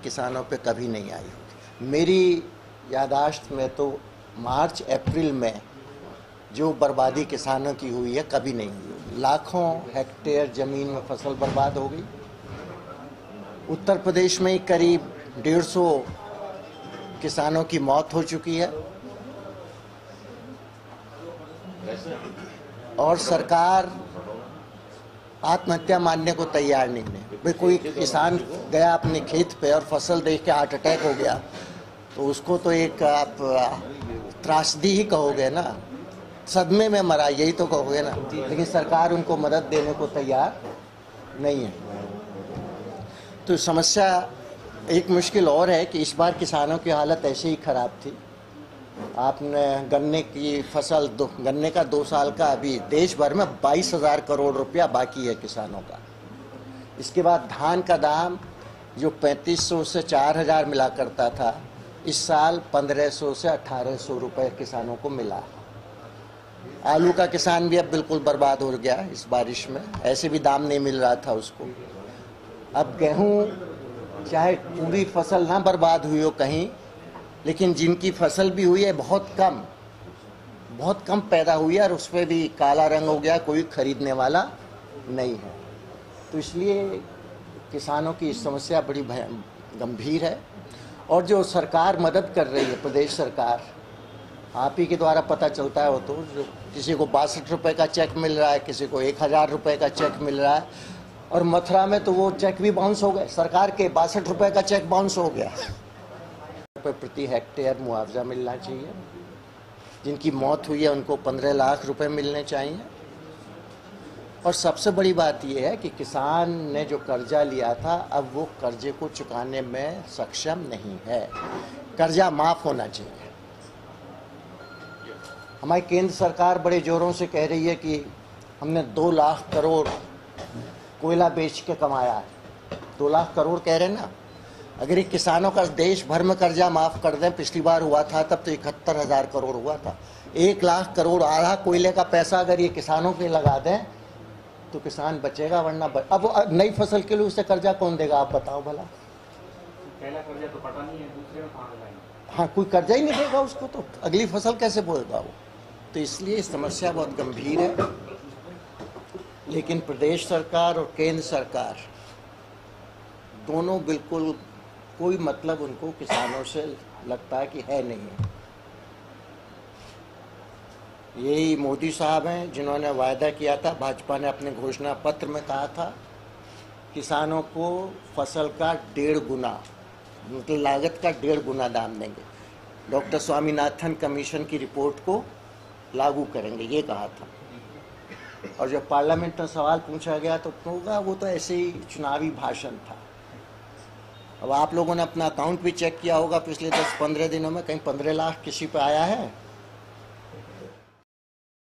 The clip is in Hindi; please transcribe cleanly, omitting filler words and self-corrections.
किसानों पे कभी नहीं आई होगी। मेरी यादाश्त में तो मार्च अप्रैल में जो बर्बादी किसानों की हुई है कभी नहीं हुई होगी। लाखों हेक्टेयर ज़मीन में फसल बर्बाद हो गई। उत्तर प्रदेश में ही करीब 150 किसानों की मौत हो चुकी है और सरकार आत्महत्या मानने को तैयार नहीं है। भाई कोई किसान गया अपने खेत पे और फसल देख के हार्ट अटैक हो गया तो उसको तो एक आप त्रासदी ही कहोगे ना, सदमे में मरा, यही तो कहोगे ना। लेकिन सरकार उनको मदद देने को तैयार नहीं है। तो समस्या एक मुश्किल और है कि इस बार किसानों की हालत ऐसे ही खराब थी। आपने गन्ने की फसल गन्ने का 2 साल का अभी देश भर में 22,000 करोड़ रुपया बाकी है किसानों का। इसके बाद धान का दाम जो 3500 से 4000 मिला करता था, इस साल 1500 से 1800 रुपये किसानों को मिला। आलू का किसान भी अब बिल्कुल बर्बाद हो गया इस बारिश में, ऐसे भी दाम नहीं मिल रहा था उसको। अब गेहूँ चाहे पूरी फसल ना बर्बाद हुई हो कहीं, लेकिन जिनकी फसल भी हुई है बहुत कम पैदा हुई है और उस पर भी काला रंग हो गया, कोई खरीदने वाला नहीं है। तो इसलिए किसानों की समस्या बड़ी गंभीर है। और जो सरकार मदद कर रही है, प्रदेश सरकार, आप ही के द्वारा पता चलता है वो तो, जो किसी को 62 रुपये का चेक मिल रहा है, किसी को 1000 रुपये का चेक मिल रहा है। और मथुरा में तो वो चेक भी बाउंस हो गए, सरकार के 62 रुपये का चेक बाउंस हो गया। प्रति हेक्टेयर मुआवजा मिलना चाहिए। जिनकी मौत हुई है उनको 15 लाख रुपए मिलने चाहिए। और सबसे बड़ी बात यह है कि किसान ने जो कर्जा लिया था अब वो कर्जे को चुकाने में सक्षम नहीं है, कर्जा माफ होना चाहिए। हमारी केंद्र सरकार बड़े जोरों से कह रही है कि हमने 2 लाख करोड़ कोयला बेच के कमाया है। 2 लाख करोड़ कह रहे हैं ना। अगर ये किसानों का देश भर में कर्जा माफ़ कर दें, पिछली बार हुआ था तब तो 71,000 करोड़ हुआ था। 1 लाख करोड़ आधा कोयले का पैसा अगर ये किसानों पे लगा दें तो किसान बचेगा, वरना अब नई फसल के लिए उसे कर्जा कौन देगा, आप बताओ भला। पहला कर्जा तो पता नहीं है, दूसरे में कहाँ लगाएंगे? हाँ, कोई कर्जा ही नहीं देगा उसको तो अगली फसल कैसे बोएगा वो। तो इसलिए समस्या बहुत गंभीर है। लेकिन प्रदेश सरकार और केंद्र सरकार दोनों बिल्कुल कोई मतलब उनको किसानों से लगता है कि है नहीं है। यही मोदी साहब हैं जिन्होंने वायदा किया था, भाजपा ने अपने घोषणा पत्र में कहा था किसानों को फसल का 1.5 गुना, मतलब लागत का 1.5 गुना दाम देंगे। डॉक्टर स्वामीनाथन कमीशन की रिपोर्ट को लागू करेंगे, ये कहा था। और जब पार्लियामेंट में सवाल पूछा गया तो होगा वो तो ऐसे ही चुनावी भाषण था। अब आप लोगों ने अपना अकाउंट भी चेक किया होगा पिछले 10-15 दिनों में, कहीं 15 लाख किसी पे आया है?